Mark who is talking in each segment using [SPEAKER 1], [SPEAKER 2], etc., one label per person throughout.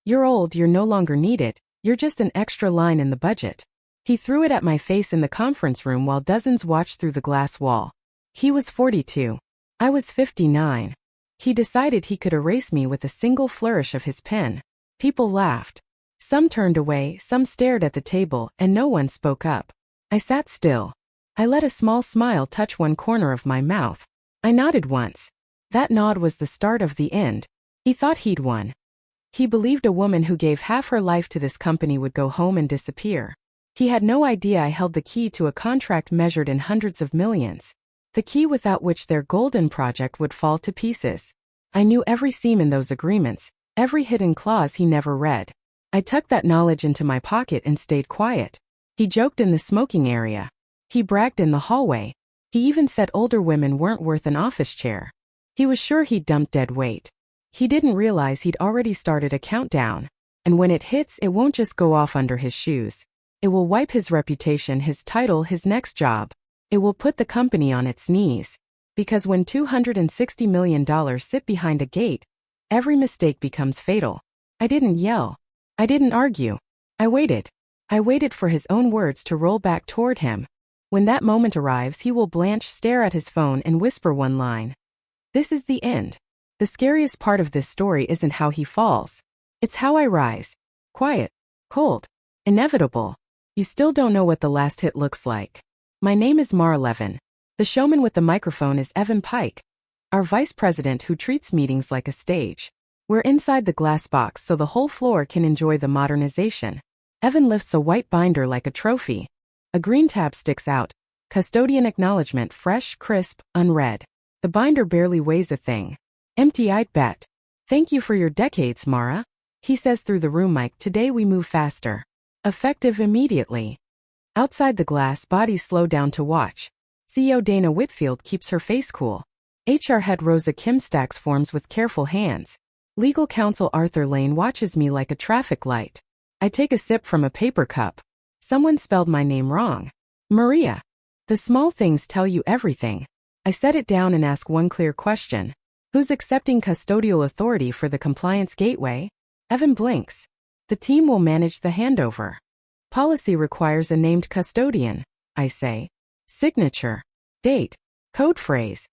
[SPEAKER 1] "You're old, you're no longer needed, you're just an extra line in the budget." He threw it at my face in the conference room while dozens watched through the glass wall. He was 42. I was 59. He decided he could erase me with a single flourish of his pen. People laughed. Some turned away, some stared at the table, and no one spoke up. I sat still. I let a small smile touch one corner of my mouth. I nodded once. That nod was the start of the end. He thought he'd won. He believed a woman who gave half her life to this company would go home and disappear. He had no idea I held the key to a contract measured in hundreds of millions. The key without which their golden project would fall to pieces. I knew every seam in those agreements, every hidden clause he never read. I tucked that knowledge into my pocket and stayed quiet. He joked in the smoking area. He bragged in the hallway. He even said older women weren't worth an office chair. He was sure he'd dumped dead weight. He didn't realize he'd already started a countdown. And when it hits, it won't just go off under his shoes. It will wipe his reputation, his title, his next job. It will put the company on its knees. Because when $260 million sit behind a gate, every mistake becomes fatal. I didn't yell. I didn't argue. I waited. I waited for his own words to roll back toward him. When that moment arrives, he will blanch, stare at his phone, and whisper one line. This is the end. The scariest part of this story isn't how he falls. It's how I rise. Quiet. Cold. Inevitable. You still don't know what the last hit looks like. My name is Mara Levin. The showman with the microphone is Evan Pike, our vice president who treats meetings like a stage. We're inside the glass box so the whole floor can enjoy the modernization. Evan lifts a white binder like a trophy. A green tab sticks out. Custodian acknowledgement, fresh, crisp, unread. The binder barely weighs a thing. Empty-eyed bet. Thank you for your decades, Mara. He says through the room mic, today we move faster. Effective immediately. Outside the glass, bodies slow down to watch. CEO Dana Whitfield keeps her face cool. HR head Rosa Kim stacks forms with careful hands. Legal counsel Arthur Lane watches me like a traffic light. I take a sip from a paper cup. Someone spelled my name wrong. Maria. The small things tell you everything. I set it down and ask one clear question. Who's accepting custodial authority for the compliance gateway? Evan blinks. The team will manage the handover. Policy requires a named custodian, I say. Signature. Date. Code phrase.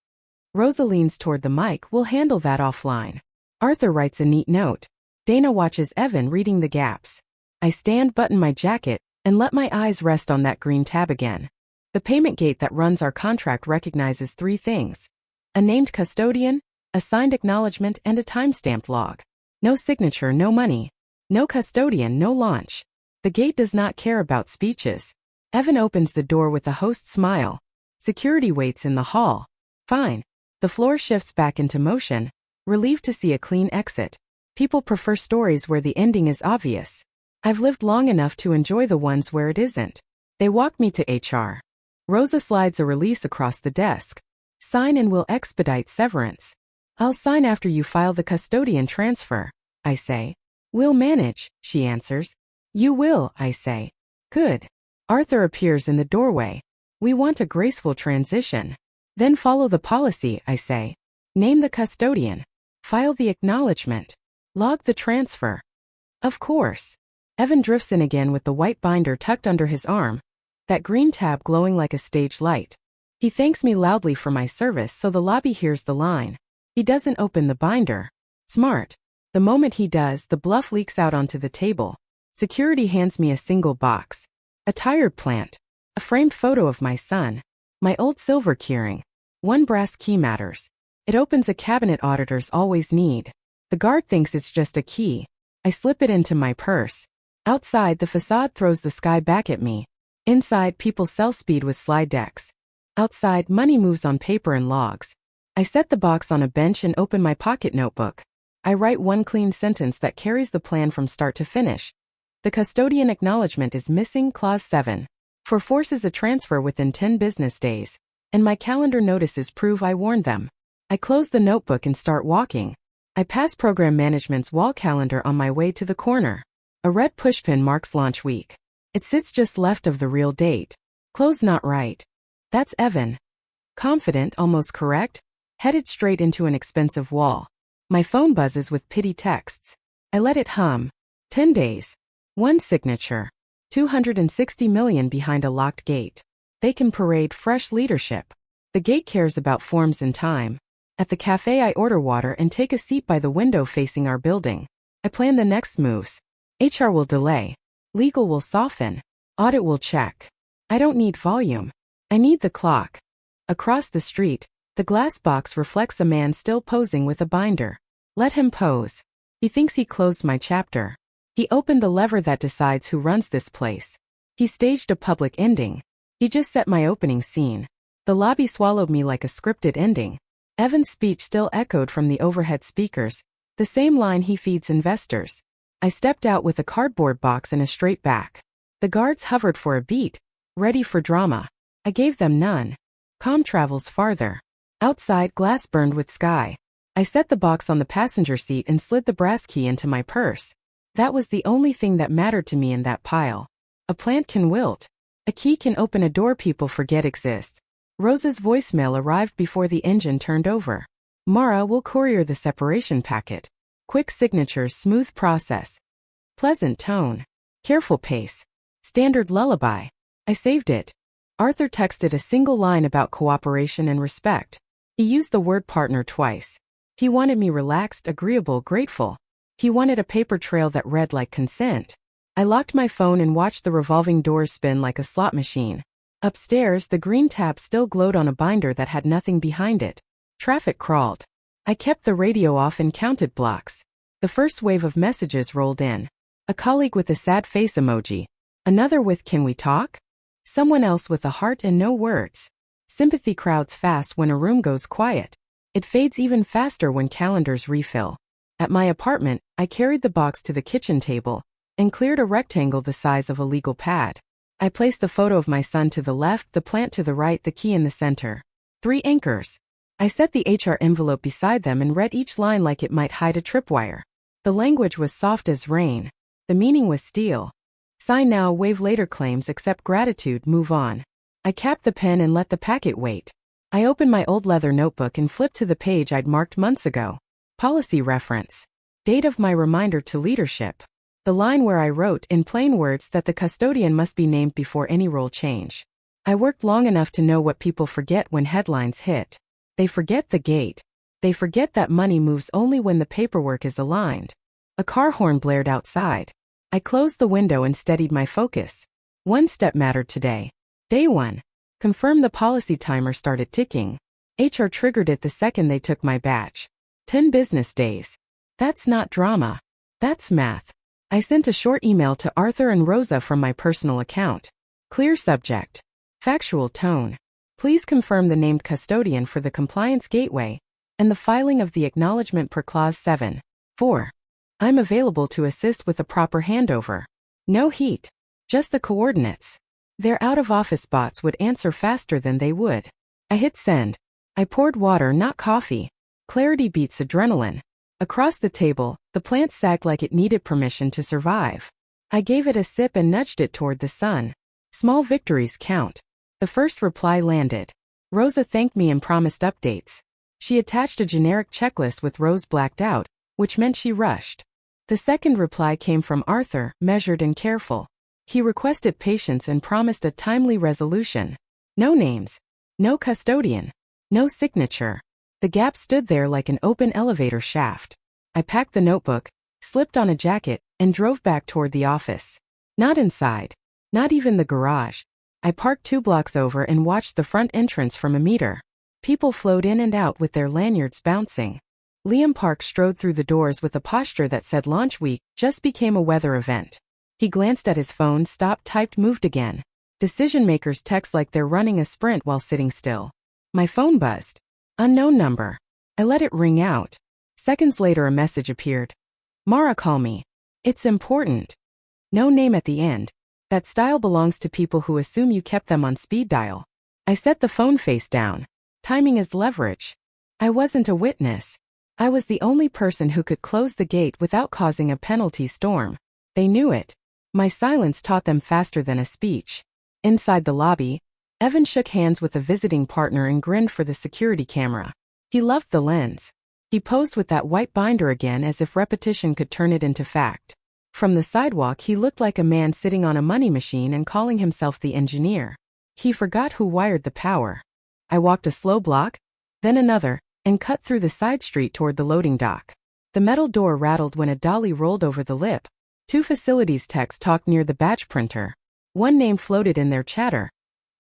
[SPEAKER 1] Rosa leans toward the mic, we'll handle that offline. Arthur writes a neat note. Dana watches Evan reading the gaps. I stand, button my jacket, and let my eyes rest on that green tab again. The payment gate that runs our contract recognizes three things. A named custodian, a signed acknowledgement, and a timestamped log. No signature, no money. No custodian, no launch. The gate does not care about speeches. Evan opens the door with a host smile. Security waits in the hall. Fine. The floor shifts back into motion, relieved to see a clean exit. People prefer stories where the ending is obvious. I've lived long enough to enjoy the ones where it isn't. They walk me to HR. Rosa slides a release across the desk. Sign and we'll expedite severance. I'll sign after you file the custodian transfer, I say. We'll manage, she answers. You will, I say. Good. Arthur appears in the doorway. We want a graceful transition. Then follow the policy, I say. Name the custodian. File the acknowledgement. Log the transfer. Of course. Evan drifts in again with the white binder tucked under his arm, that green tab glowing like a stage light. He thanks me loudly for my service so the lobby hears the line. He doesn't open the binder. Smart. The moment he does, the bluff leaks out onto the table. Security hands me a single box. A tired plant. A framed photo of my son. My old silver keyring. One brass key matters. It opens a cabinet auditors always need. The guard thinks it's just a key. I slip it into my purse. Outside, the facade throws the sky back at me. Inside, people sell speed with slide decks. Outside, money moves on paper and logs. I set the box on a bench and open my pocket notebook. I write one clean sentence that carries the plan from start to finish. The custodian acknowledgement is missing, clause 7. Forces a transfer within 10 business days. And my calendar notices prove I warned them. I close the notebook and start walking. I pass program management's wall calendar on my way to the corner. A red pushpin marks launch week. It sits just left of the real date. Close not right. That's Evan. Confident, almost correct. Headed straight into an expensive wall. My phone buzzes with pity texts. I let it hum. 10 days. 1 signature. 260 million behind a locked gate. They can parade fresh leadership. The gate cares about forms and time. At the cafe I order water and take a seat by the window facing our building. I plan the next moves. HR will delay. Legal will soften. Audit will check. I don't need volume. I need the clock. Across the street, the glass box reflects a man still posing with a binder. Let him pose. He thinks he closed my chapter. He opened the lever that decides who runs this place. He staged a public ending. He just set my opening scene. The lobby swallowed me like a scripted ending. Evan's speech still echoed from the overhead speakers, the same line he feeds investors. I stepped out with a cardboard box and a straight back. The guards hovered for a beat, ready for drama. I gave them none. Calm travels farther. Outside, glass burned with sky. I set the box on the passenger seat and slid the brass key into my purse. That was the only thing that mattered to me in that pile. A plant can wilt. A key can open a door people forget exists. Rosa's voicemail arrived before the engine turned over. Mara will courier the separation packet. Quick signatures, smooth process. Pleasant tone. Careful pace. Standard lullaby. I saved it. Arthur texted a single line about cooperation and respect. He used the word partner twice. He wanted me relaxed, agreeable, grateful. He wanted a paper trail that read like consent. I locked my phone and watched the revolving doors spin like a slot machine. Upstairs, the green tab still glowed on a binder that had nothing behind it. Traffic crawled. I kept the radio off and counted blocks. The first wave of messages rolled in. A colleague with a sad face emoji. Another with "Can we talk?" Someone else with a heart and no words. Sympathy crowds fast when a room goes quiet. It fades even faster when calendars refill. At my apartment, I carried the box to the kitchen table and cleared a rectangle the size of a legal pad. I placed the photo of my son to the left, the plant to the right, the key in the center. 3 anchors. I set the HR envelope beside them and read each line like it might hide a tripwire. The language was soft as rain. The meaning was steel. Sign now, waive later claims, accept gratitude, move on. I capped the pen and let the packet wait. I opened my old leather notebook and flipped to the page I'd marked months ago. Policy reference. Date of my reminder to leadership. The line where I wrote, in plain words, that the custodian must be named before any role change. I worked long enough to know what people forget when headlines hit. They forget the gate. They forget that money moves only when the paperwork is aligned. A car horn blared outside. I closed the window and steadied my focus. One step mattered today. Day 1. Confirm the policy timer started ticking. HR triggered it the second they took my badge. 10 business days. That's not drama. That's math. I sent a short email to Arthur and Rosa from my personal account. Clear subject. Factual tone. Please confirm the named custodian for the compliance gateway and the filing of the acknowledgement per clause 7. 4. I'm available to assist with a proper handover. No heat. Just the coordinates. Their out-of-office bots would answer faster than they would. I hit send. I poured water, not coffee. Clarity beats adrenaline. Across the table, the plant sagged like it needed permission to survive. I gave it a sip and nudged it toward the sun. Small victories count. The first reply landed. Rosa thanked me and promised updates. She attached a generic checklist with rows blacked out, which meant she rushed. The second reply came from Arthur, measured and careful. He requested patience and promised a timely resolution. No names. No custodian. No signature. The gap stood there like an open elevator shaft. I packed the notebook, slipped on a jacket, and drove back toward the office. Not inside. Not even the garage. I parked 2 blocks over and watched the front entrance from a meter. People flowed in and out with their lanyards bouncing. Liam Park strode through the doors with a posture that said launch week just became a weather event. He glanced at his phone, stopped, typed, moved again. Decision makers text like they're running a sprint while sitting still. My phone buzzed. Unknown number. I let it ring out. Seconds later a message appeared. Mara, call me. It's important. No name at the end. That style belongs to people who assume you kept them on speed dial. I set the phone face down. Timing is leverage. I wasn't a witness. I was the only person who could close the gate without causing a penalty storm. They knew it. My silence taught them faster than a speech. Inside the lobby, Evan shook hands with a visiting partner and grinned for the security camera. He loved the lens. He posed with that white binder again as if repetition could turn it into fact. From the sidewalk, he looked like a man sitting on a money machine and calling himself the engineer. He forgot who wired the power. I walked a slow block, then another, and cut through the side street toward the loading dock. The metal door rattled when a dolly rolled over the lip. 2 facilities techs talked near the batch printer. One name floated in their chatter.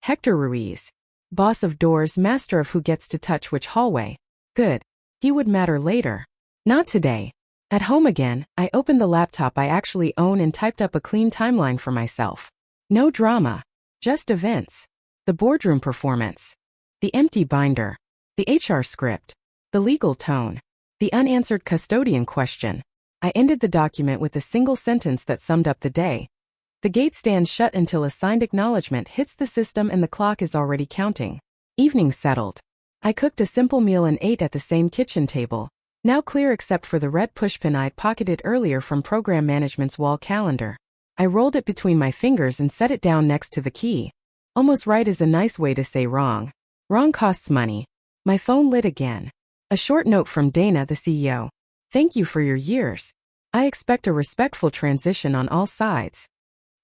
[SPEAKER 1] Hector Ruiz. Boss of doors, master of who gets to touch which hallway. Good. He would matter later. Not today. At home again, I opened the laptop I actually own and typed up a clean timeline for myself. No drama. Just events. The boardroom performance. The empty binder. The HR script. The legal tone. The unanswered custodian question. I ended the document with a single sentence that summed up the day. The gate stands shut until a signed acknowledgement hits the system and the clock is already counting. Evening settled. I cooked a simple meal and ate at the same kitchen table, now clear except for the red pushpin I'd pocketed earlier from program management's wall calendar. I rolled it between my fingers and set it down next to the key. Almost right is a nice way to say wrong. Wrong costs money. My phone lit again. A short note from Dana, the CEO. Thank you for your years. I expect a respectful transition on all sides.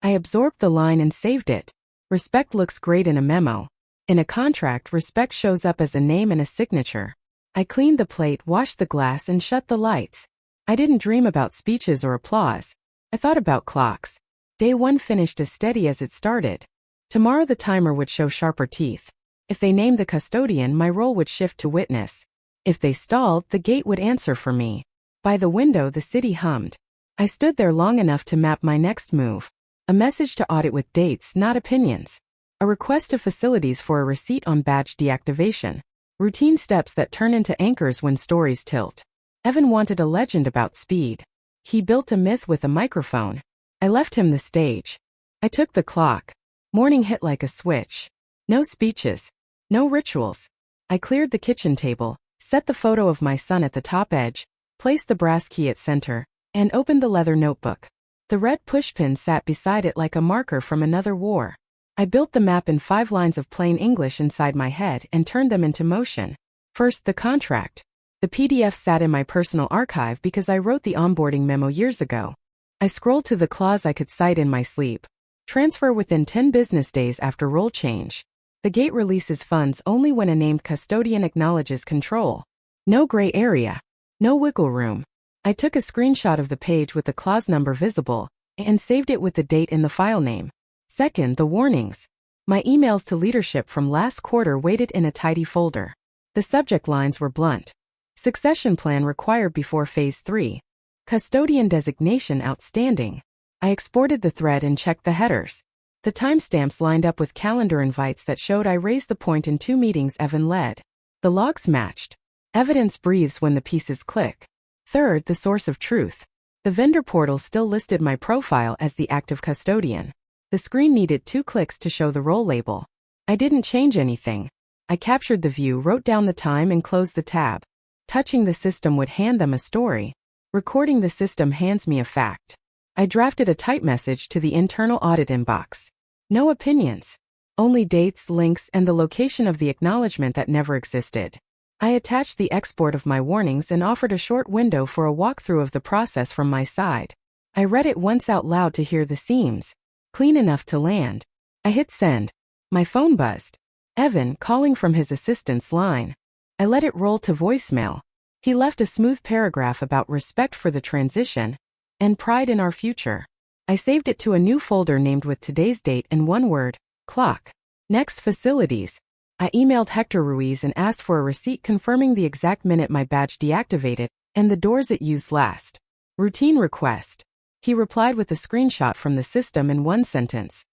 [SPEAKER 1] I absorbed the line and saved it. Respect looks great in a memo. In a contract, respect shows up as a name and a signature. I cleaned the plate, washed the glass, and shut the lights. I didn't dream about speeches or applause. I thought about clocks. Day 1 finished as steady as it started. Tomorrow the timer would show sharper teeth. If they named the custodian, my role would shift to witness. If they stalled, the gate would answer for me. By the window, the city hummed. I stood there long enough to map my next move. A message to audit with dates, not opinions. A request to facilities for a receipt on badge deactivation. Routine steps that turn into anchors when stories tilt. Evan wanted a legend about speed. He built a myth with a microphone. I left him the stage. I took the clock. Morning hit like a switch. No speeches. No rituals. I cleared the kitchen table, set the photo of my son at the top edge, placed the brass key at center, and opened the leather notebook. The red pushpin sat beside it like a marker from another war. I built the map in 5 lines of plain English inside my head and turned them into motion. First, the contract. The PDF sat in my personal archive because I wrote the onboarding memo years ago. I scrolled to the clause I could cite in my sleep. Transfer within 10 business days after role change. The gate releases funds only when a named custodian acknowledges control. No gray area. No wiggle room. I took a screenshot of the page with the clause number visible and saved it with the date in the file name. Second, the warnings. My emails to leadership from last quarter waited in a tidy folder. The subject lines were blunt. Succession plan required before phase 3. Custodian designation outstanding. I exported the thread and checked the headers. The timestamps lined up with calendar invites that showed I raised the point in 2 meetings Evan led. The logs matched. Evidence breathes when the pieces click. Third, the source of truth. The vendor portal still listed my profile as the active custodian. The screen needed 2 clicks to show the role label. I didn't change anything. I captured the view, wrote down the time, and closed the tab. Touching the system would hand them a story. Recording the system hands me a fact. I drafted a type message to the internal audit inbox. No opinions. Only dates, links, and the location of the acknowledgement that never existed. I attached the export of my warnings and offered a short window for a walkthrough of the process from my side. I read it once out loud to hear the seams. Clean enough to land. I hit send. My phone buzzed. Evan, calling from his assistant's line. I let it roll to voicemail. He left a smooth paragraph about respect for the transition and pride in our future. I saved it to a new folder named with today's date and one word, clock. Next, facilities. I emailed Hector Ruiz and asked for a receipt confirming the exact minute my badge deactivated and the doors it used last. Routine request. He replied with a screenshot from the system in 1 sentence.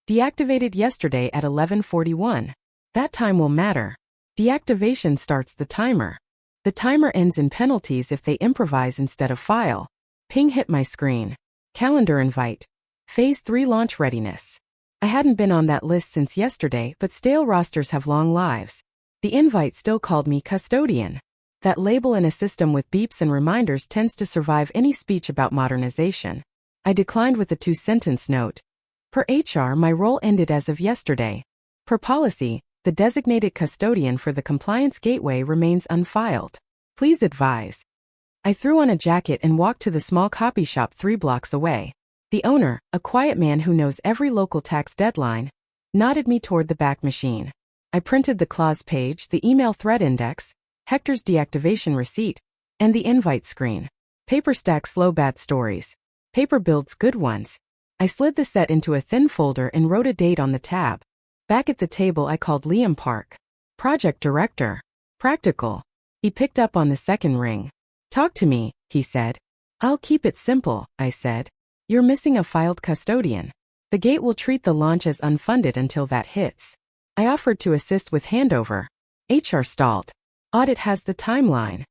[SPEAKER 1] Deactivated yesterday at 11:41. That time will matter. Deactivation starts the timer. The timer ends in penalties if they improvise instead of file. Ping hit my screen. Calendar invite. Phase 3 launch readiness. I hadn't been on that list since yesterday, but stale rosters have long lives. The invite still called me custodian. That label in a system with beeps and reminders tends to survive any speech about modernization. I declined with a 2-sentence note. Per HR, my role ended as of yesterday. Per policy, the designated custodian for the compliance gateway remains unfiled. Please advise. I threw on a jacket and walked to the small copy shop 3 blocks away. The owner, a quiet man who knows every local tax deadline, nodded me toward the back machine. I printed the clause page, the email thread index, Hector's deactivation receipt, and the invite screen. Paper stacks slow bad stories. Paper builds good ones. I slid the set into a thin folder and wrote a date on the tab. Back at the table I called Liam Park. Project director. Practical. He picked up on the second ring. Talk to me, he said. I'll keep it simple, I said. You're missing a filed custodian. The gate will treat the launch as unfunded until that hits. I offered to assist with handover. HR stalled. Audit has the timeline.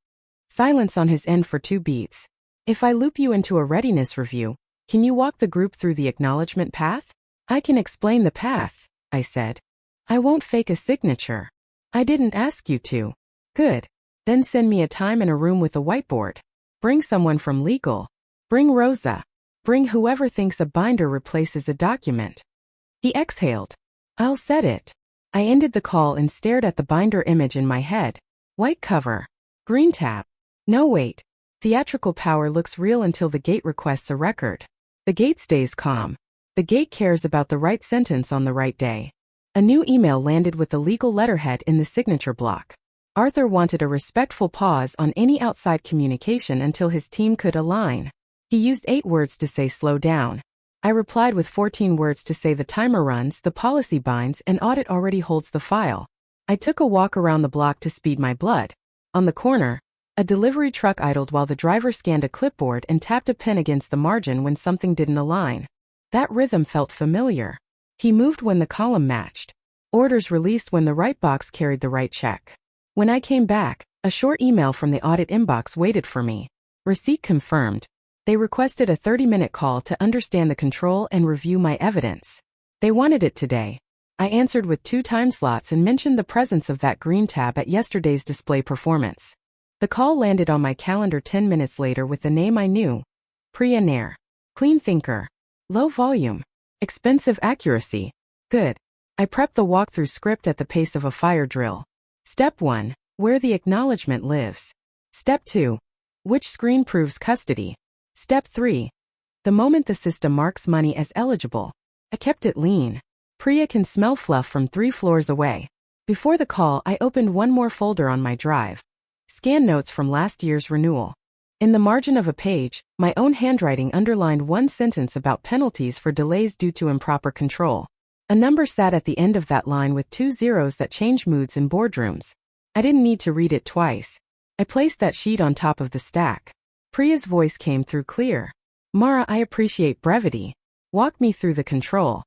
[SPEAKER 1] Silence on his end for 2 beats. If I loop you into a readiness review, can you walk the group through the acknowledgement path? I can explain the path, I said. I won't fake a signature. I didn't ask you to. Good. Then send me a time and a room with a whiteboard. Bring someone from legal. Bring Rosa. Bring whoever thinks a binder replaces a document. He exhaled. I'll set it. I ended the call and stared at the binder image in my head. White cover. Green tab. No wait. Theatrical power looks real until the gate requests a record. The gate stays calm. The gate cares about the right sentence on the right day. A new email landed with the legal letterhead in the signature block. Arthur wanted a respectful pause on any outside communication until his team could align. He used 8 words to say slow down. I replied with 14 words to say the timer runs, the policy binds, and audit already holds the file. I took a walk around the block to speed my blood. On the corner, a delivery truck idled while the driver scanned a clipboard and tapped a pen against the margin when something didn't align. That rhythm felt familiar. He moved when the column matched. Orders released when the right box carried the right check. When I came back, a short email from the audit inbox waited for me. Receipt confirmed. They requested a 30-minute call to understand the control and review my evidence. They wanted it today. I answered with 2 time slots and mentioned the presence of that green tab at yesterday's display performance. The call landed on my calendar 10 minutes later with the name I knew. Priya Nair. Clean thinker. Low volume. Expensive accuracy. Good. I prepped the walkthrough script at the pace of a fire drill. Step 1. Where the acknowledgement lives. Step 2. Which screen proves custody. Step 3. The moment the system marks money as eligible. I kept it lean. Priya can smell fluff from 3 floors away. Before the call, I opened one more folder on my drive. Scan notes from last year's renewal. In the margin of a page, my own handwriting underlined one sentence about penalties for delays due to improper control. A number sat at the end of that line with 2 zeros that changed moods in boardrooms. I didn't need to read it twice. I placed that sheet on top of the stack. Priya's voice came through clear. Mara, I appreciate brevity. Walk me through the control.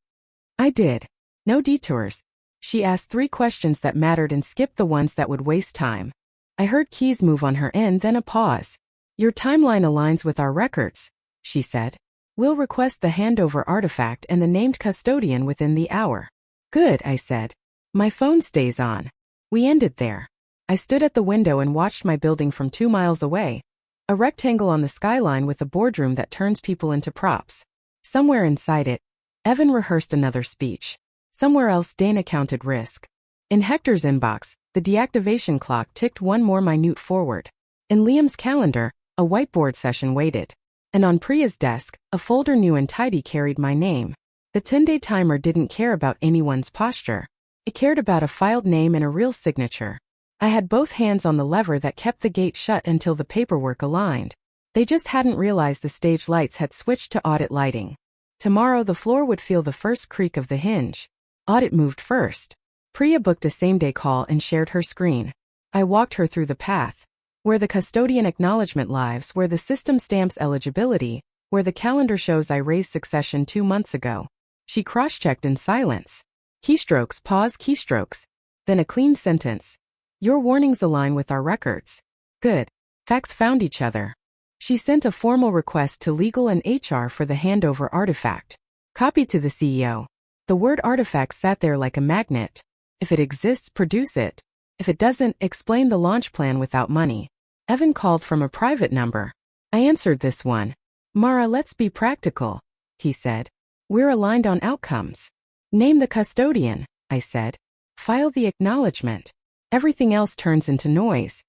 [SPEAKER 1] I did. No detours. She asked 3 questions that mattered and skipped the ones that would waste time. I heard keys move on her end, then a pause. Your timeline aligns with our records, she said. We'll request the handover artifact and the named custodian within the hour. Good, I said. My phone stays on. We ended there. I stood at the window and watched my building from 2 miles away. A rectangle on the skyline with a boardroom that turns people into props. Somewhere inside it, Evan rehearsed another speech. Somewhere else, Dana counted risk. In Hector's inbox, the deactivation clock ticked one more minute forward. In Liam's calendar, a whiteboard session waited. And on Priya's desk, a folder new and tidy carried my name. The 10-day timer didn't care about anyone's posture. It cared about a filed name and a real signature. I had both hands on the lever that kept the gate shut until the paperwork aligned. They just hadn't realized the stage lights had switched to audit lighting. Tomorrow the floor would feel the first creak of the hinge. Audit moved first. Priya booked a same-day call and shared her screen. I walked her through the path. Where the custodian acknowledgement lives, where the system stamps eligibility, where the calendar shows I raised succession 2 months ago. She cross-checked in silence. Keystrokes, pause, keystrokes. Then a clean sentence. Your warnings align with our records. Good. Facts found each other. She sent a formal request to legal and HR for the handover artifact. Copy to the CEO. The word artifact sat there like a magnet. If it exists, produce it. If it doesn't, explain the launch plan without money. Evan called from a private number. I answered this one. Mara, let's be practical, he said. We're aligned on outcomes. Name the custodian, I said. File the acknowledgement. Everything else turns into noise.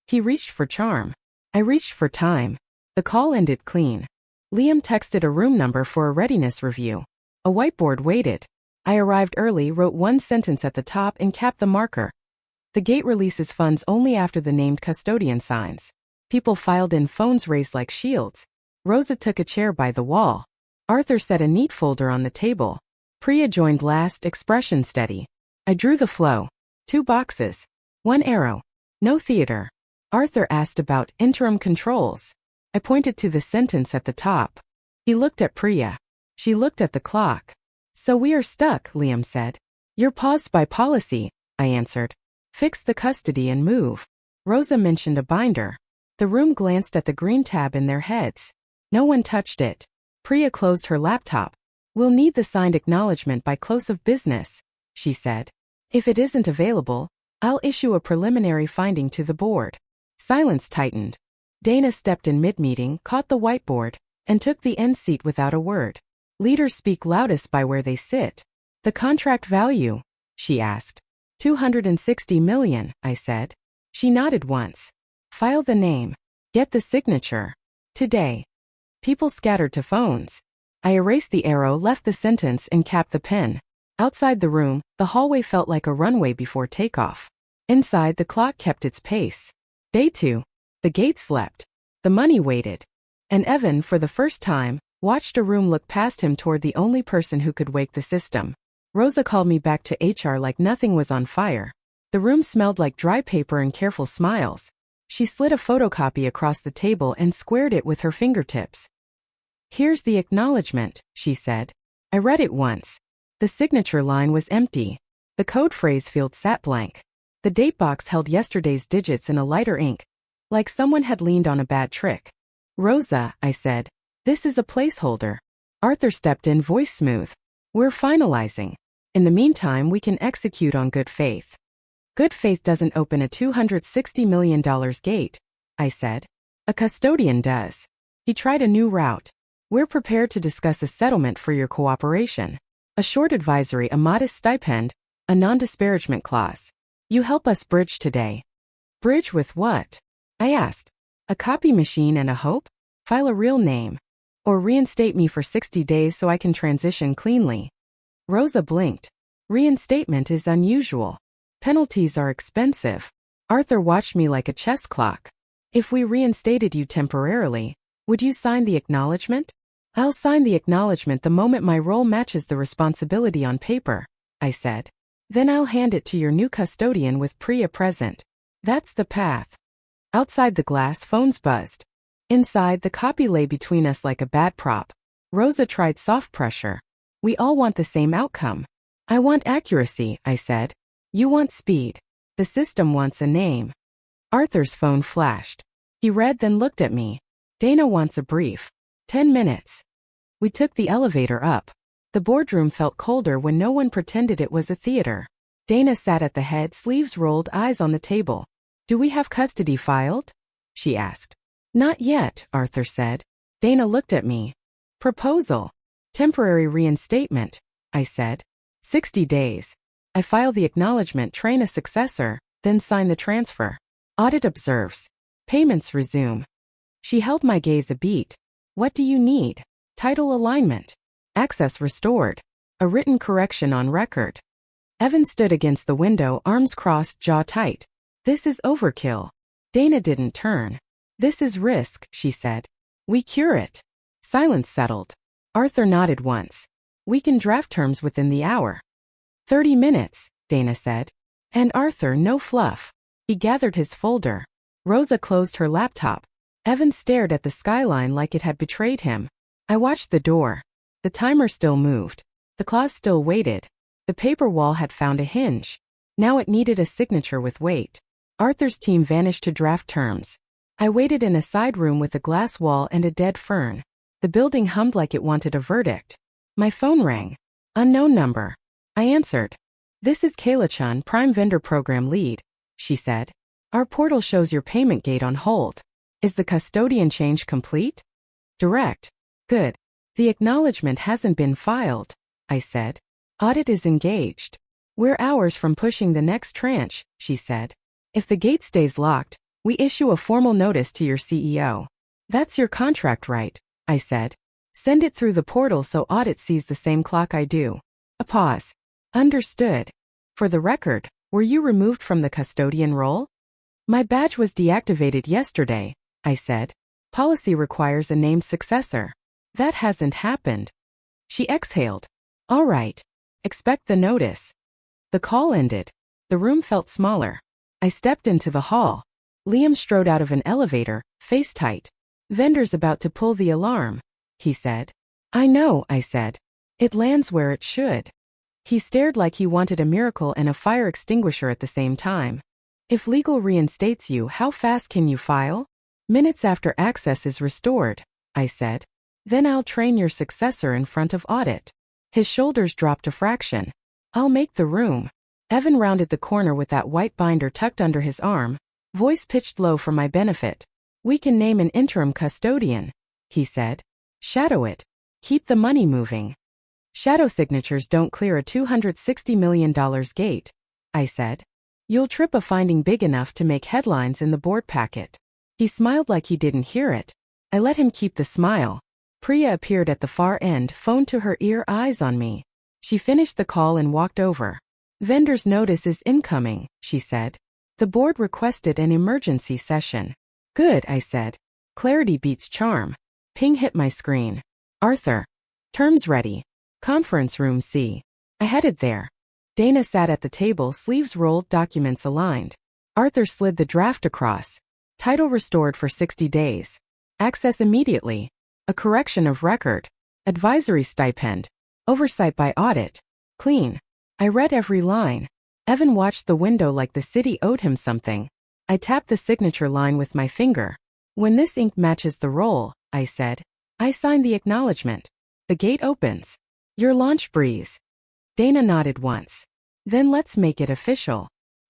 [SPEAKER 1] He reached for charm. I reached for time. The call ended clean. Liam texted a room number for a readiness review. A whiteboard waited. I arrived early, wrote one sentence at the top and capped the marker. The gate releases funds only after the named custodian signs. People filed in, phones raised like shields. Rosa took a chair by the wall. Arthur set a neat folder on the table. Priya joined last, expression steady. I drew the flow. 2 boxes. 1 arrow. No theater. Arthur asked about interim controls. I pointed to the sentence at the top. He looked at Priya. She looked at the clock. So we are stuck, Liam said. You're paused by policy, I answered. Fix the custody and move. Rosa mentioned a binder. The room glanced at the green tab in their heads. No one touched it. Priya closed her laptop. We'll need the signed acknowledgement by close of business, she said. If it isn't available, I'll issue a preliminary finding to the board. Silence tightened. Dana stepped in mid-meeting, caught the whiteboard, and took the end seat without a word. Leaders speak loudest by where they sit. The contract value, she asked. 260 million, I said. She nodded once. File the name. Get the signature. Today. People scattered to phones. I erased the arrow, left the sentence, and capped the pen. Outside the room, the hallway felt like a runway before takeoff. Inside, the clock kept its pace. Day 2. The gate slept. The money waited. And Evan, for the first time, watched a room look past him toward the only person who could wake the system. Rosa called me back to HR like nothing was on fire. The room smelled like dry paper and careful smiles. She slid a photocopy across the table and squared it with her fingertips. Here's the acknowledgement, she said. I read it once. The signature line was empty. The code phrase field sat blank. The date box held yesterday's digits in a lighter ink, like someone had leaned on a bad trick. Rosa, I said, this is a placeholder. Arthur stepped in, voice smooth. We're finalizing. In the meantime, we can execute on good faith. Good faith doesn't open a $260 million gate, I said. A custodian does. He tried a new route. We're prepared to discuss a settlement for your cooperation. A short advisory, a modest stipend, a non-disparagement clause. You help us bridge today. Bridge with what? I asked. A copy machine and a hope? File a real name. Or reinstate me for 60 days so I can transition cleanly. Rosa blinked. Reinstatement is unusual. Penalties are expensive. Arthur watched me like a chess clock. If we reinstated you temporarily, would you sign the acknowledgement? I'll sign the acknowledgement the moment my role matches the responsibility on paper, I said. Then I'll hand it to your new custodian with Priya present. That's the path. Outside the glass, phones buzzed. Inside, the copy lay between us like a bad prop. Rosa tried soft pressure. We all want the same outcome. I want accuracy, I said. You want speed. The system wants a name. Arthur's phone flashed. He read, then looked at me. Dana wants a brief. 10 minutes. We took the elevator up. The boardroom felt colder when no one pretended it was a theater. Dana sat at the head, sleeves rolled, eyes on the table. Do we have custody filed? She asked. Not yet, Arthur said. Dana looked at me. Proposal. Temporary reinstatement, I said. 60 days. I file the acknowledgement, train a successor, then sign the transfer. Audit observes. Payments resume. She held my gaze a beat. What do you need? Title alignment. Access restored. A written correction on record. Evan stood against the window, arms crossed, jaw tight. This is overkill. Dana didn't turn. This is risk, she said. We cure it. Silence settled. Arthur nodded once. We can draft terms within the hour. 30 minutes, Dana said. And Arthur, no fluff. He gathered his folder. Rosa closed her laptop. Evan stared at the skyline like it had betrayed him. I watched the door. The timer still moved. The clause still waited. The paper wall had found a hinge. Now it needed a signature with weight. Arthur's team vanished to draft terms. I waited in a side room with a glass wall and a dead fern. The building hummed like it wanted a verdict. My phone rang. Unknown number. I answered. This is Kayla-chan, Prime Vendor Program Lead, she said. Our portal shows your payment gate on hold. Is the custodian change complete? Direct. Good. The acknowledgement hasn't been filed, I said. Audit is engaged. We're hours from pushing the next tranche, she said. If the gate stays locked, We issue a formal notice to your CEO. That's your contract, right? I said. Send it through the portal so audit sees the same clock I do. A pause. Understood. For the record, were you removed from the custodian role? My badge was deactivated yesterday, I said. Policy requires a named successor. That hasn't happened. She exhaled. All right. Expect the notice. The call ended. The room felt smaller. I stepped into the hall. Liam strode out of an elevator, face tight. Vendor's about to pull the alarm, he said. I know, I said. It lands where it should. He stared like he wanted a miracle and a fire extinguisher at the same time. If legal reinstates you, how fast can you file? Minutes after access is restored, I said. Then I'll train your successor in front of audit. His shoulders dropped a fraction. I'll make the room. Evan rounded the corner with that white binder tucked under his arm, voice pitched low for my benefit. We can name an interim custodian, he said. Shadow it. Keep the money moving. Shadow signatures don't clear a $260 million gate, I said. You'll trip a finding big enough to make headlines in the board packet. He smiled like he didn't hear it. I let him keep the smile. Priya appeared at the far end, phone to her ear, eyes on me. She finished the call and walked over. Vendor's notice is incoming, she said. The board requested an emergency session. Good, I said. Clarity beats charm. Ping hit my screen. Arthur. Terms ready. Conference room C. I headed there. Dana sat at the table, sleeves rolled, documents aligned. Arthur slid the draft across. Title restored for 60 days. Access immediately. A correction of record. Advisory stipend. Oversight by audit. Clean. I read every line. Evan watched the window like the city owed him something. I tapped the signature line with my finger. When this ink matches the roll, I said. I sign the acknowledgement. The gate opens. Your launch, Breeze. Dana nodded once. Then let's make it official.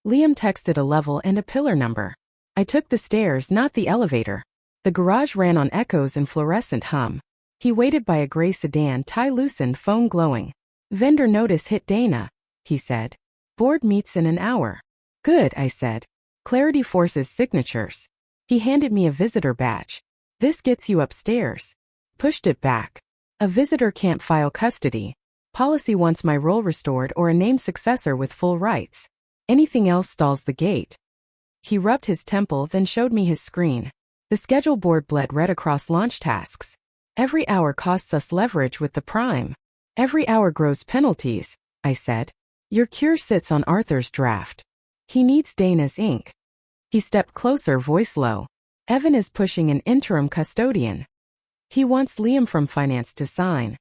[SPEAKER 1] Liam texted a level and a pillar number. I took the stairs, not the elevator. The garage ran on echoes and fluorescent hum. He waited by a gray sedan, tie loosened, phone glowing. Vendor notice hit Dana, he said. Board meets in an hour. Good, I said. Clarity forces signatures. He handed me a visitor badge. This gets you upstairs. Pushed it back. A visitor can't file custody. Policy wants my role restored or a named successor with full rights. Anything else stalls the gate. He rubbed his temple, then showed me his screen. The schedule board bled red across launch tasks. Every hour costs us leverage with the prime. Every hour grows penalties, I said. Your cure sits on Arthur's draft. He needs Dana's ink. He stepped closer, voice low. Evan is pushing an interim custodian. He wants Liam from finance to sign.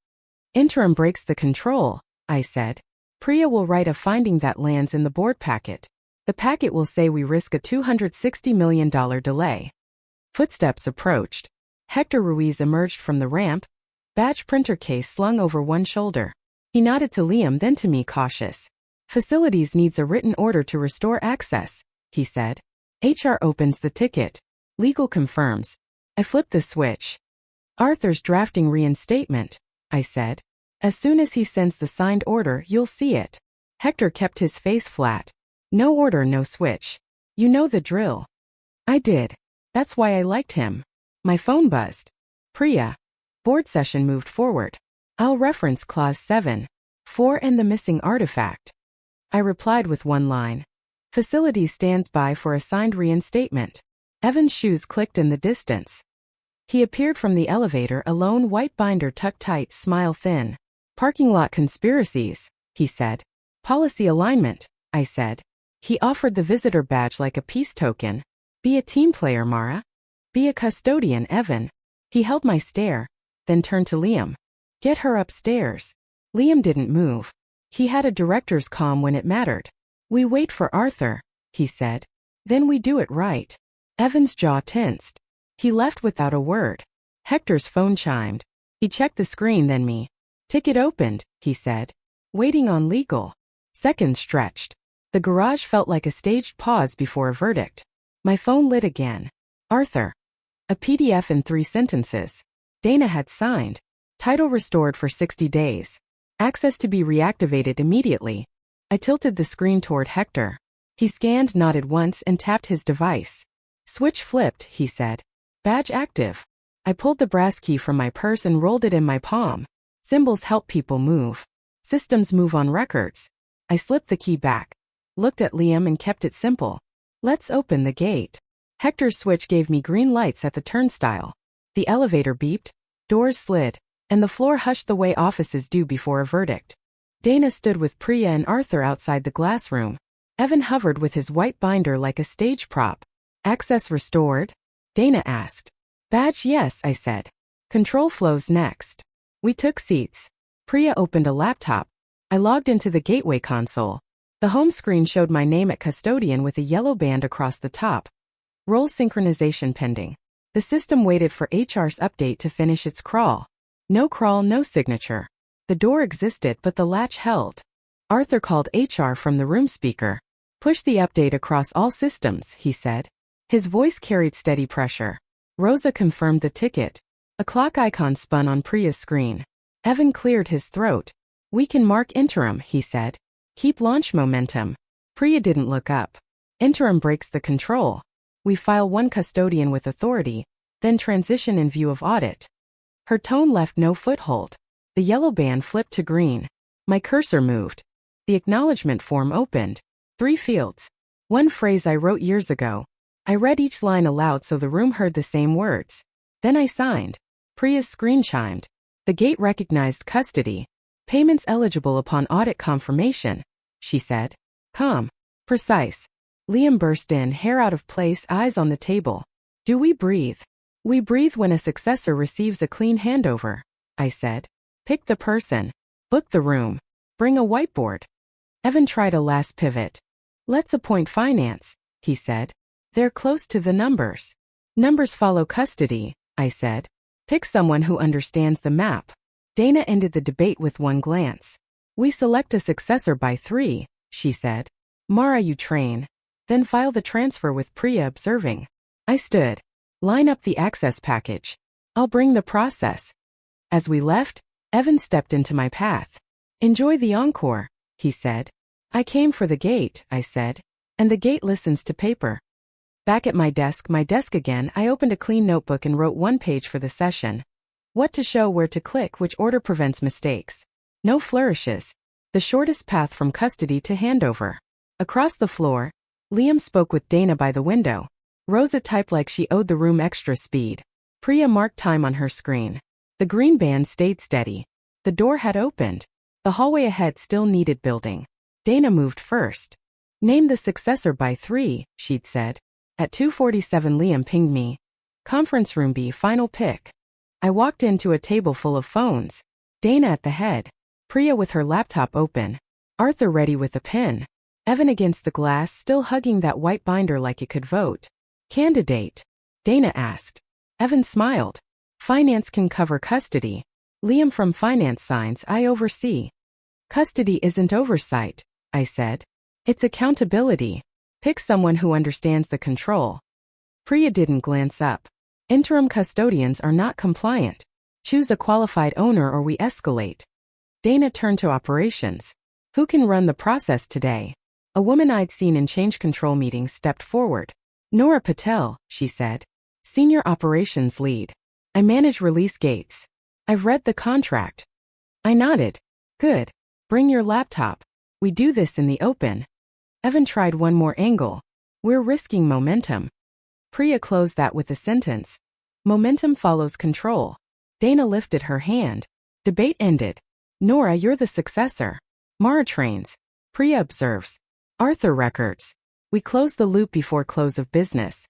[SPEAKER 1] Interim breaks the control, I said. Priya will write a finding that lands in the board packet. The packet will say we risk a $260 million delay. Footsteps approached. Hector Ruiz emerged from the ramp, badge printer case slung over one shoulder. He nodded to Liam, then to me, cautious. Facilities needs a written order to restore access, he said. HR opens the ticket. Legal confirms. I flipped the switch. Arthur's drafting reinstatement, I said. As soon as he sends the signed order, you'll see it. Hector kept his face flat. No order, no switch. You know the drill. I did. That's why I liked him. My phone buzzed. Priya. Board session moved forward. I'll reference clause 7.4 and the missing artifact. I replied with one line. Facilities stands by for a signed reinstatement. Evan's shoes clicked in the distance. He appeared from the elevator, a lone white binder tucked tight, smile thin. Parking lot conspiracies, he said. Policy alignment, I said. He offered the visitor badge like a peace token. Be a team player, Mara. Be a custodian, Evan. He held my stare, then turned to Liam. Get her upstairs. Liam didn't move. He had a director's calm when it mattered. We wait for Arthur, he said. Then we do it right. Evan's jaw tensed. He left without a word. Hector's phone chimed. He checked the screen, then me. Ticket opened, he said. Waiting on legal. Seconds stretched. The garage felt like a staged pause before a verdict. My phone lit again. Arthur. A PDF in 3 sentences. Dana had signed. Title restored for 60 days. Access to be reactivated immediately. I tilted the screen toward Hector. He scanned, nodded once, and tapped his device. Switch flipped, he said. Badge active. I pulled the brass key from my purse and rolled it in my palm. Symbols help people move. Systems move on records. I slipped the key back, looked at Liam and kept it simple. Let's open the gate. Hector's switch gave me green lights at the turnstile. The elevator beeped, doors slid, and the floor hushed the way offices do before a verdict. Dana stood with Priya and Arthur outside the glass room. Evan hovered with his white binder like a stage prop. Access restored? Dana asked. Badge yes, I said. Control flows next. We took seats. Priya opened a laptop. I logged into the gateway console. The home screen showed my name at custodian with a yellow band across the top. Role synchronization pending. The system waited for HR's update to finish its crawl. No crawl, no signature. The door existed but the latch held. Arthur called HR from the room speaker. Push the update across all systems, he said. His voice carried steady pressure. Rosa confirmed the ticket. A clock icon spun on Priya's screen. Evan cleared his throat. We can mark interim, he said. Keep launch momentum. Priya didn't look up. Interim breaks the control. We file one custodian with authority, then transition in view of audit. Her tone left no foothold. The yellow band flipped to green. My cursor moved. The acknowledgement form opened. 3 fields. One phrase I wrote years ago. I read each line aloud so the room heard the same words. Then I signed. Priya's screen chimed. The gate recognized custody. Payments eligible upon audit confirmation, she said. Calm. Precise. Liam burst in, hair out of place, eyes on the table. Do we breathe? We breathe when a successor receives a clean handover, I said. Pick the person. Book the room. Bring a whiteboard. Evan tried a last pivot. Let's appoint finance, he said. They're close to the numbers. Numbers follow custody, I said. Pick someone who understands the map. Dana ended the debate with one glance. We select a successor by 3, she said. Mara, you train. Then file the transfer with Priya observing. I stood. Line up the access package. I'll bring the process. As we left, Evan stepped into my path. Enjoy the encore, he said. I came for the gate, I said. And the gate listens to paper. Back at my desk again, I opened a clean notebook and wrote 1 page for the session. What to show, where to click, which order prevents mistakes. No flourishes. The shortest path from custody to handover. Across the floor, Liam spoke with Dana by the window. Rosa typed like she owed the room extra speed. Priya marked time on her screen. The green band stayed steady. The door had opened. The hallway ahead still needed building. Dana moved first. Name the successor by 3, she'd said. At 2:47 Liam pinged me. Conference room B, final pick. I walked into a table full of phones. Dana at the head. Priya with her laptop open. Arthur ready with a pen. Evan against the glass, still hugging that white binder like it could vote. Candidate? Dana asked. Evan smiled. Finance can cover custody. Liam from finance signs, I oversee. Custody isn't oversight, I said. It's accountability. Pick someone who understands the control. Priya didn't glance up. Interim custodians are not compliant. Choose a qualified owner or we escalate. Dana turned to operations. Who can run the process today? A woman I'd seen in change control meetings stepped forward. Nora Patel, she said. Senior operations lead. I manage release gates. I've read the contract. I nodded. Good. Bring your laptop. We do this in the open. Evan tried one more angle. We're risking momentum. Priya closed that with a sentence. Momentum follows control. Dana lifted her hand. Debate ended. Nora, you're the successor. Mara trains. Priya observes. Arthur records. We closed the loop before close of business.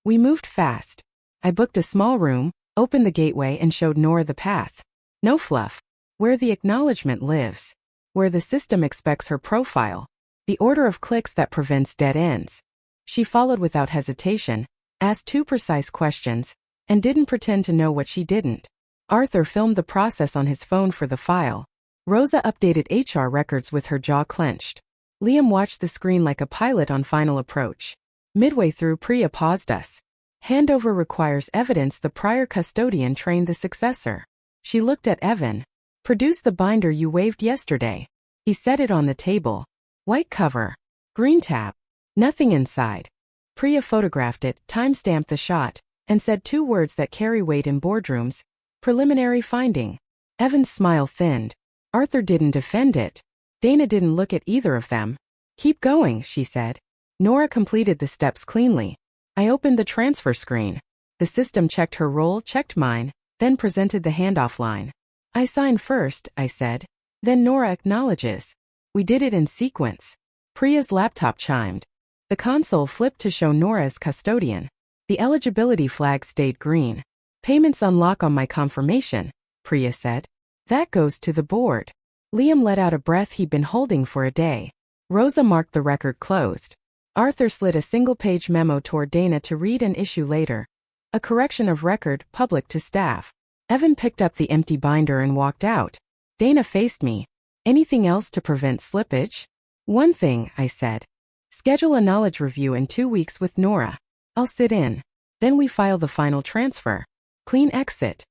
[SPEAKER 1] We moved fast. I booked a small room, opened the gateway and showed Nora the path. No fluff. Where the acknowledgement lives. Where the system expects her profile. The order of clicks that prevents dead ends. She followed without hesitation, asked 2 precise questions, and didn't pretend to know what she didn't. Arthur filmed the process on his phone for the file. Rosa updated HR records with her jaw clenched. Liam watched the screen like a pilot on final approach. Midway through, Priya paused us. Handover requires evidence the prior custodian trained the successor. She looked at Evan. Produce the binder you waved yesterday. He set it on the table. White cover. Green tab. Nothing inside. Priya photographed it, time-stamped the shot, and said 2 words that carry weight in boardrooms: preliminary finding. Evan's smile thinned. Arthur didn't defend it. Dana didn't look at either of them. Keep going, she said. Nora completed the steps cleanly. I opened the transfer screen. The system checked her roll, checked mine, then presented the handoff line. I sign first, I said. Then Nora acknowledges. We did it in sequence. Priya's laptop chimed. The console flipped to show Nora as custodian. The eligibility flag stayed green. Payments unlock on my confirmation, Priya said. That goes to the board. Liam let out a breath he'd been holding for a day. Rosa marked the record closed. Arthur slid a single-page memo toward Dana to read and issue later. A correction of record, public to staff. Evan picked up the empty binder and walked out. Dana faced me. Anything else to prevent slippage? One thing, I said. Schedule a knowledge review in 2 weeks with Nora. I'll sit in. Then we file the final transfer. Clean exit.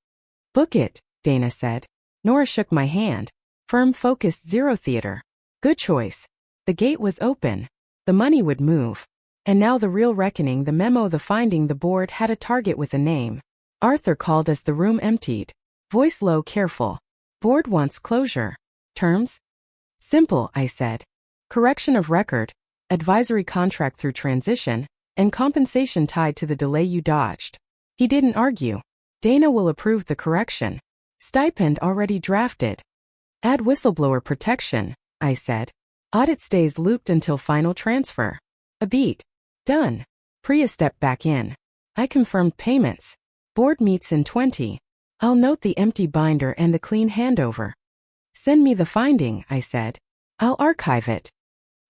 [SPEAKER 1] Book it, Dana said. Nora shook my hand. Firm focused, zero theater. Good choice. The gate was open. The money would move. And now the real reckoning, the memo, the finding. The board had a target with a name. Arthur called as the room emptied. Voice low, careful. Board wants closure. Terms? Simple, I said. Correction of record, advisory contract through transition, and compensation tied to the delay you dodged. He didn't argue. Dana will approve the correction. Stipend already drafted. Add whistleblower protection, I said. Audit stays looped until final transfer. A beat. Done. Priya stepped back in. I confirmed payments. Board meets in 20. I'll note the empty binder and the clean handover. Send me the finding, I said. I'll archive it.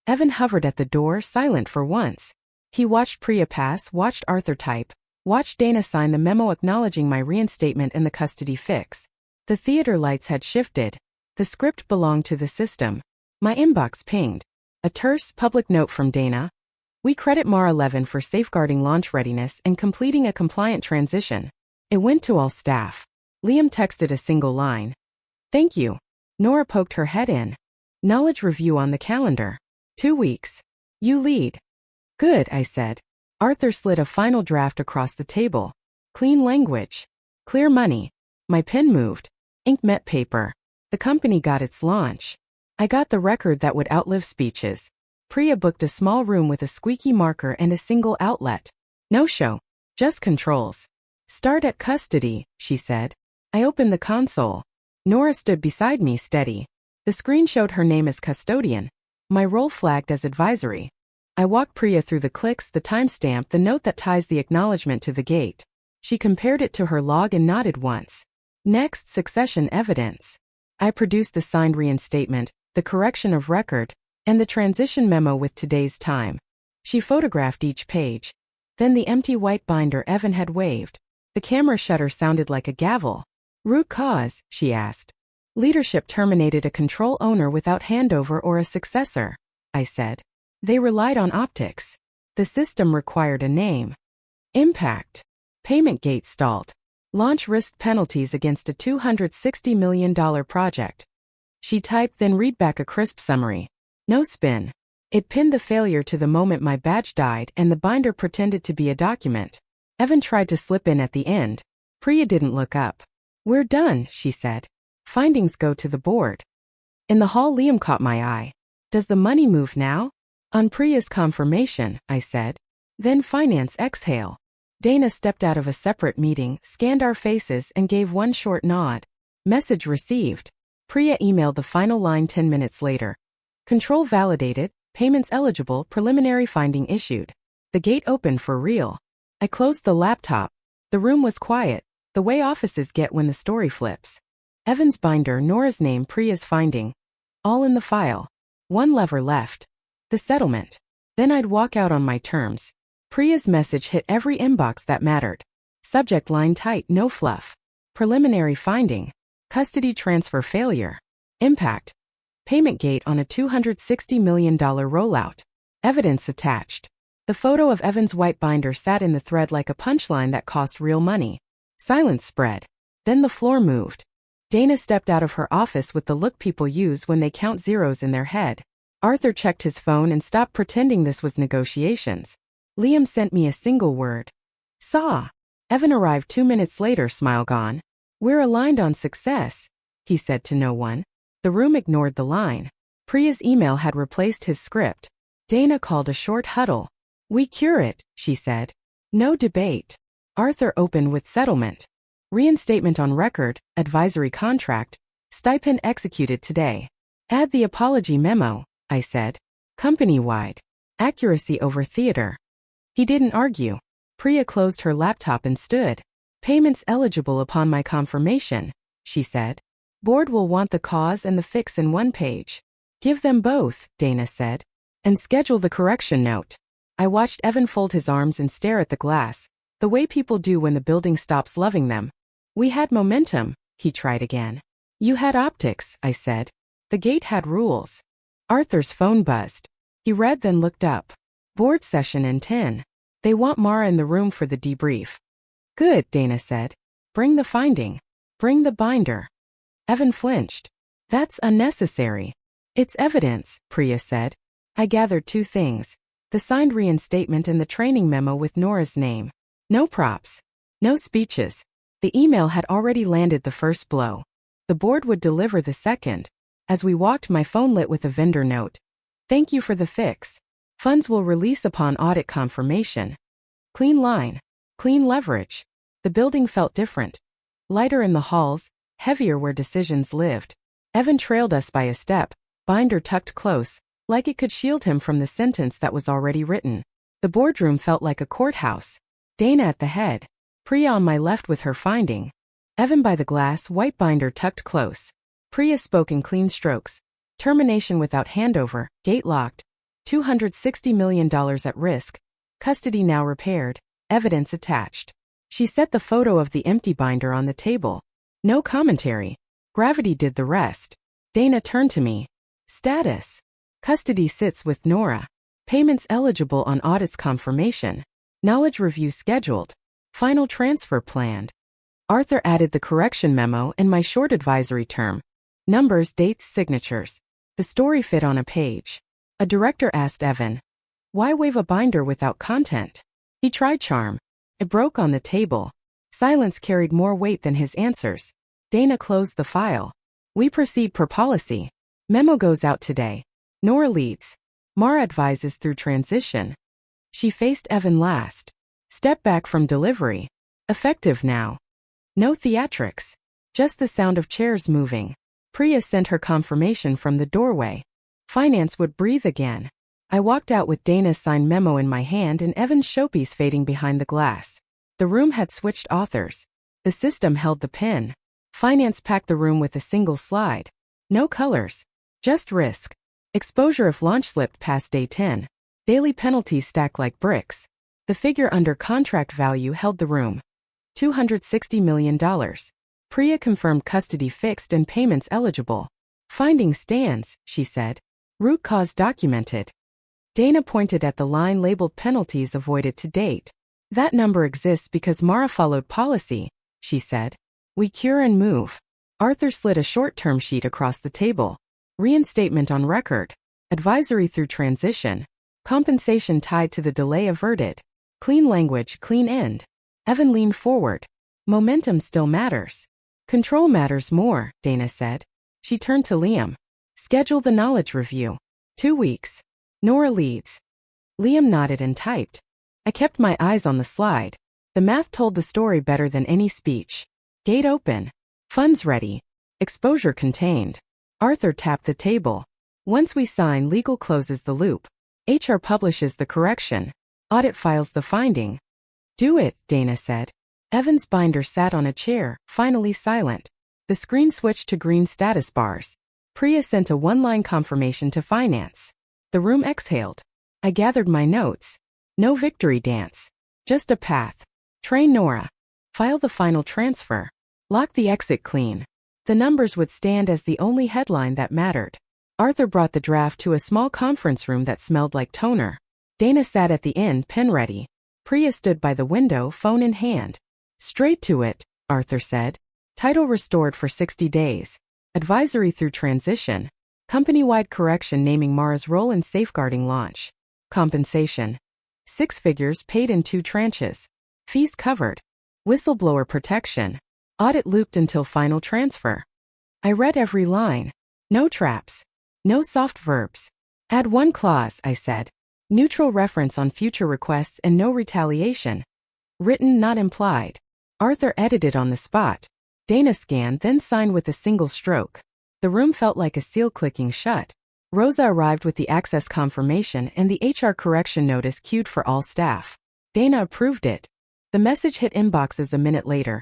[SPEAKER 1] Evan hovered at the door, silent for once. He watched Priya pass, watched Arthur type, watched Dana sign the memo acknowledging my reinstatement and the custody fix. The theater lights had shifted. The script belonged to the system. My inbox pinged. A terse, public note from Dana. We credit MAR 11 for safeguarding launch readiness and completing a compliant transition. It went to all staff. Liam texted a single line. Thank you. Nora poked her head in. Knowledge review on the calendar. 2 weeks. You lead. Good, I said. Arthur slid a final draft across the table. Clean language. Clear money. My pen moved. Ink met paper. The company got its launch. I got the record that would outlive speeches. Priya booked a small room with a squeaky marker and a single outlet. No show. Just controls. Start at custody, she said. I opened the console. Nora stood beside me, steady. The screen showed her name as custodian. My role flagged as advisory. I walked Priya through the clicks, the timestamp, the note that ties the acknowledgement to the gate. She compared it to her log and nodded once. Next, succession evidence. I produced the signed reinstatement, the correction of record, and the transition memo with today's time. She photographed each page. Then the empty white binder Evan had waved. The camera shutter sounded like a gavel. Root cause, she asked. Leadership terminated a control owner without handover or a successor, I said. They relied on optics. The system required a name. Impact. Payment gate stalled. Launch risked penalties against a $260 million project. She typed, then read back a crisp summary. No spin. It pinned the failure to the moment my badge died and the binder pretended to be a document. Evan tried to slip in at the end. Priya didn't look up. We're done, she said. Findings go to the board. In the hall, Liam caught my eye. Does the money move now? On Priya's confirmation, I said. Then finance exhale. Dana stepped out of a separate meeting, scanned our faces, and gave one short nod. Message received. Priya emailed the final line 10 minutes later. Control validated, payments eligible, preliminary finding issued. The gate opened for real. I closed the laptop. The room was quiet, the way offices get when the story flips. Evan's binder, Nora's name, Priya's finding. All in the file. One lever left. The settlement. Then I'd walk out on my terms. Priya's message hit every inbox that mattered. Subject line tight, no fluff. Preliminary finding. Custody transfer failure. Impact. Payment gate on a $260 million rollout. Evidence attached. The photo of Evan's white binder sat in the thread like a punchline that cost real money. Silence spread. Then the floor moved. Dana stepped out of her office with the look people use when they count zeros in their head. Arthur checked his phone and stopped pretending this was negotiations. Liam sent me a single word. Saw. Evan arrived 2 minutes later, smile gone. We're aligned on success, he said to no one. The room ignored the line. Priya's email had replaced his script. Dana called a short huddle. We cure it, she said. No debate. Arthur opened with settlement. Reinstatement on record, advisory contract, stipend executed today. Add the apology memo, I said. Company-wide. Accuracy over theater. He didn't argue. Priya closed her laptop and stood. Payments eligible upon my confirmation, she said. Board will want the cause and the fix in one page. Give them both, Dana said. And schedule the correction note. I watched Evan fold his arms and stare at the glass, the way people do when the building stops loving them. We had momentum, he tried again. You had optics, I said. The gate had rules. Arthur's phone buzzed. He read, then looked up. Board session in 10. They want Mara in the room for the debrief. Good, Dana said. Bring the finding. Bring the binder. Evan flinched. That's unnecessary. It's evidence, Priya said. I gathered 2 things. The signed reinstatement and the training memo with Nora's name. No props. No speeches. The email had already landed the first blow. The board would deliver the second. As we walked, my phone lit with a vendor note. Thank you for the fix. Funds will release upon audit confirmation. Clean line. Clean leverage. The building felt different. Lighter in the halls, heavier where decisions lived. Evan trailed us by a step, binder tucked close, like it could shield him from the sentence that was already written. The boardroom felt like a courthouse. Dana at the head. Priya on my left with her finding. Evan by the glass, white binder tucked close. Priya spoke in clean strokes. Termination without handover, gate locked. $260 million at risk. Custody now repaired. Evidence attached. She set the photo of the empty binder on the table. No commentary. Gravity did the rest. Dana turned to me. Status. Custody sits with Nora. Payments eligible on audit's confirmation. Knowledge review scheduled. Final transfer planned. Arthur added the correction memo and my short advisory term. Numbers, dates, signatures. The story fit on a page. A director asked Evan, why wave a binder without content? He tried charm. It broke on the table. Silence carried more weight than his answers. Dana closed the file. We proceed per policy. Memo goes out today. Nora leads. Mara advises through transition. She faced Evan last. Step back from delivery. Effective now. No theatrics. Just the sound of chairs moving. Priya sent her confirmation from the doorway. Finance would breathe again. I walked out with Dana's signed memo in my hand and Evan's showpiece fading behind the glass. The room had switched authors. The system held the pen. Finance packed the room with a single slide. No colors. Just risk. Exposure if launch slipped past day 10. Daily penalties stacked like bricks. The figure under contract value held the room. $260 million. Priya confirmed custody fixed and payments eligible. Finding stands, she said. Root cause documented. Dana pointed at the line labeled penalties avoided to date. That number exists because Mara followed policy, she said. We cure and move. Arthur slid a short-term sheet across the table. Reinstatement on record. Advisory through transition. Compensation tied to the delay averted. Clean language, clean end. Evan leaned forward. Momentum still matters. Control matters more, Dana said. She turned to Liam. Schedule the knowledge review. 2 weeks. Nora leads. Liam nodded and typed. I kept my eyes on the slide. The math told the story better than any speech. Gate open. Funds ready. Exposure contained. Arthur tapped the table. Once we sign, legal closes the loop. HR publishes the correction. Audit files the finding. Do it, Dana said. Evan's binder sat on a chair, finally silent. The screen switched to green status bars. Priya sent a one-line confirmation to finance. The room exhaled. I gathered my notes. No victory dance. Just a path. Train Nora. File the final transfer. Lock the exit clean. The numbers would stand as the only headline that mattered. Arthur brought the draft to a small conference room that smelled like toner. Dana sat at the end, pen ready. Priya stood by the window, phone in hand. Straight to it, Arthur said. Title restored for 60 days. Advisory through transition. Company-wide correction naming Mara's role in safeguarding launch. Compensation. 6 figures paid in 2 tranches. Fees covered. Whistleblower protection. Audit looped until final transfer. I read every line. No traps. No soft verbs. Add one clause, I said. Neutral reference on future requests and no retaliation. Written, not implied. Arthur edited on the spot. Dana scanned, then signed with a single stroke. The room felt like a seal clicking shut. Rosa arrived with the access confirmation and the HR correction notice queued for all staff. Dana approved it. The message hit inboxes a minute later.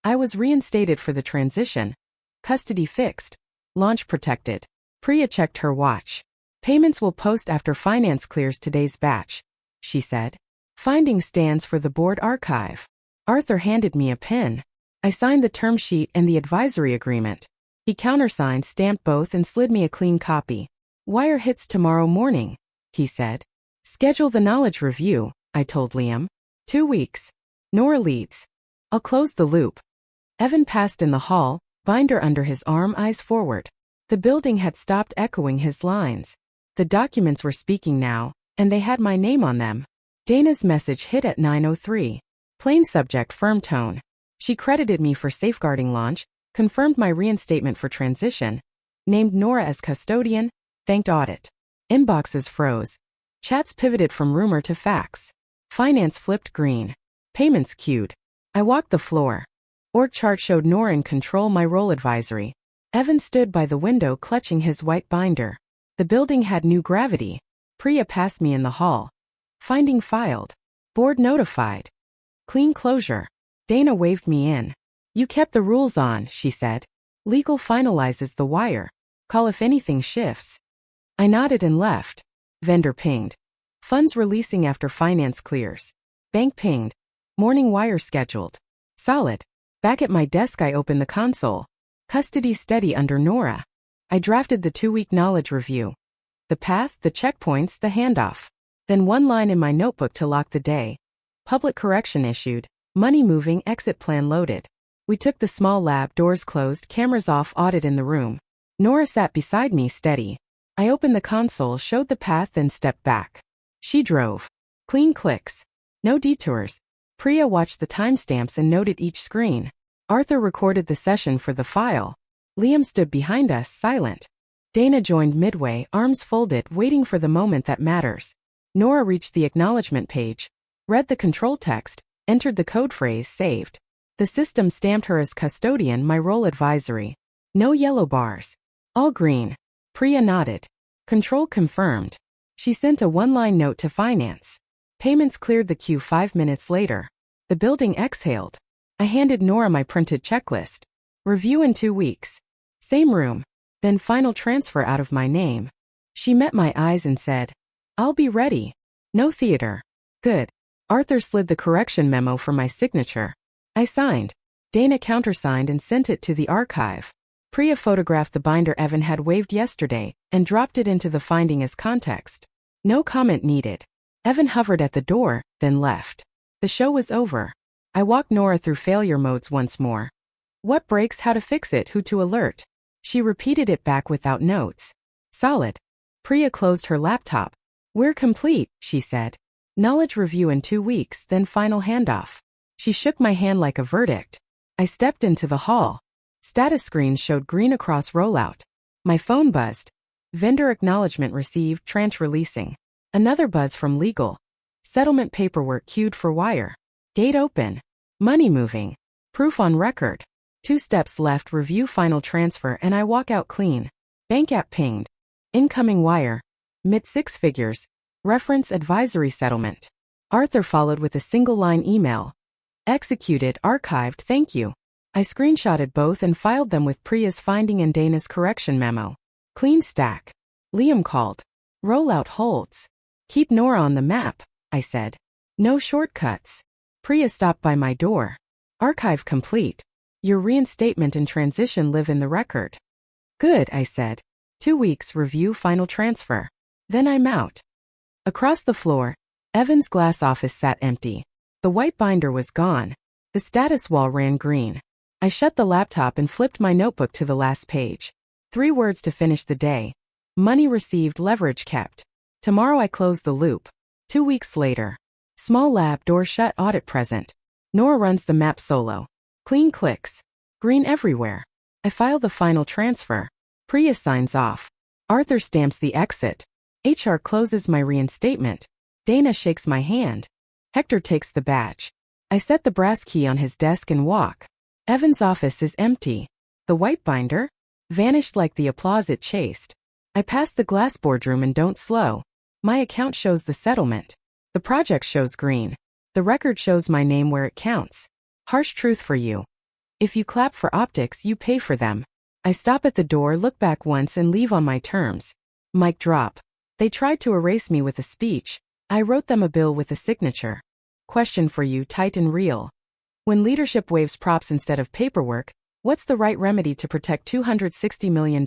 [SPEAKER 1] I was reinstated for the transition. Custody fixed. Launch protected. Priya checked her watch. Payments will post after finance clears today's batch, she said. Finding stands for the board archive. Arthur handed me a pen. I signed the term sheet and the advisory agreement. He countersigned, stamped both, and slid me a clean copy. Wire hits tomorrow morning, he said. Schedule the knowledge review, I told Liam. 2 weeks. Nora leads. I'll close the loop. Evan passed in the hall, binder under his arm, eyes forward. The building had stopped echoing his lines. The documents were speaking now, and they had my name on them. Dana's message hit at 9:03. Plain subject, firm tone. She credited me for safeguarding launch, confirmed my reinstatement for transition, named Nora as custodian, thanked audit. Inboxes froze. Chats pivoted from rumor to facts. Finance flipped green. Payments queued. I walked the floor. Org chart showed Nora in control, my role advisory. Evan stood by the window clutching his white binder. The building had new gravity. Priya passed me in the hall. Finding filed. Board notified. Clean closure. Dana waved me in. You kept the rules on, she said. Legal finalizes the wire. Call if anything shifts. I nodded and left. Vendor pinged. Funds releasing after finance clears. Bank pinged. Morning wire scheduled. Solid. Back at my desk, I opened the console. Custody steady under Nora. I drafted the 2-week knowledge review. The path, the checkpoints, the handoff. Then one line in my notebook to lock the day. Public correction issued. Money moving, exit plan loaded. We took the small lab, doors closed, cameras off, audit in the room. Nora sat beside me, steady. I opened the console, showed the path, then stepped back. She drove. Clean clicks. No detours. Priya watched the timestamps and noted each screen. Arthur recorded the session for the file. Liam stood behind us, silent. Dana joined midway, arms folded, waiting for the moment that matters. Nora reached the acknowledgement page, read the control text, entered the code phrase, saved. The system stamped her as custodian, my role advisory. No yellow bars. All green. Priya nodded. Control confirmed. She sent a 1-line note to finance. Payments cleared the queue 5 minutes later. The building exhaled. I handed Nora my printed checklist. Review in 2 weeks. Same room. Then final transfer out of my name. She met my eyes and said, I'll be ready. No theater. Good. Arthur slid the correction memo for my signature. I signed. Dana countersigned and sent it to the archive. Priya photographed the binder Evan had waved yesterday and dropped it into the finding as context. No comment needed. Evan hovered at the door, then left. The show was over. I walked Nora through failure modes once more. What breaks, how to fix it, who to alert. She repeated it back without notes. Solid. Priya closed her laptop. We're complete, she said. Knowledge review in 2 weeks, then final handoff. She shook my hand like a verdict. I stepped into the hall. Status screens showed green across rollout. My phone buzzed. Vendor acknowledgement received, tranche releasing. Another buzz from legal. Settlement paperwork queued for wire. Gate open. Money moving. Proof on record. 2 steps left, review final transfer, and I walk out clean. Bank app pinged. Incoming wire. Mid 6 figures. Reference advisory settlement. Arthur followed with a single-line email. Executed, archived, thank you. I screenshotted both and filed them with Priya's finding and Dana's correction memo. Clean stack. Liam called. Rollout holds. Keep Nora on the map, I said. No shortcuts. Priya stopped by my door. Archive complete. Your reinstatement and transition live in the record. Good, I said. 2 weeks, review, final transfer. Then I'm out. Across the floor, Evan's glass office sat empty. The white binder was gone. The status wall ran green. I shut the laptop and flipped my notebook to the last page. 3 words to finish the day. Money received, leverage kept. Tomorrow I close the loop. 2 weeks later. Small lab, door shut, audit present. Nora runs the map solo. Clean clicks. Green everywhere. I file the final transfer. Priya signs off. Arthur stamps the exit. HR closes my reinstatement. Dana shakes my hand. Hector takes the badge. I set the brass key on his desk and walk. Evan's office is empty. The white binder? Vanished like the applause it chased. I pass the glass boardroom and don't slow. My account shows the settlement. The project shows green. The record shows my name where it counts. Harsh truth for you. If you clap for optics, you pay for them. I stop at the door, look back once and leave on my terms. Mic drop. They tried to erase me with a speech. I wrote them a bill with a signature. Question for you, tight and real. When leadership waives props instead of paperwork, what's the right remedy to protect $260 million?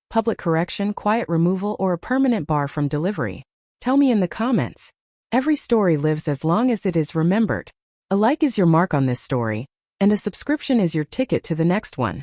[SPEAKER 1] Public correction, quiet removal, or a permanent bar from delivery? Tell me in the comments. Every story lives as long as it is remembered. A like is your mark on this story, and a subscription is your ticket to the next one.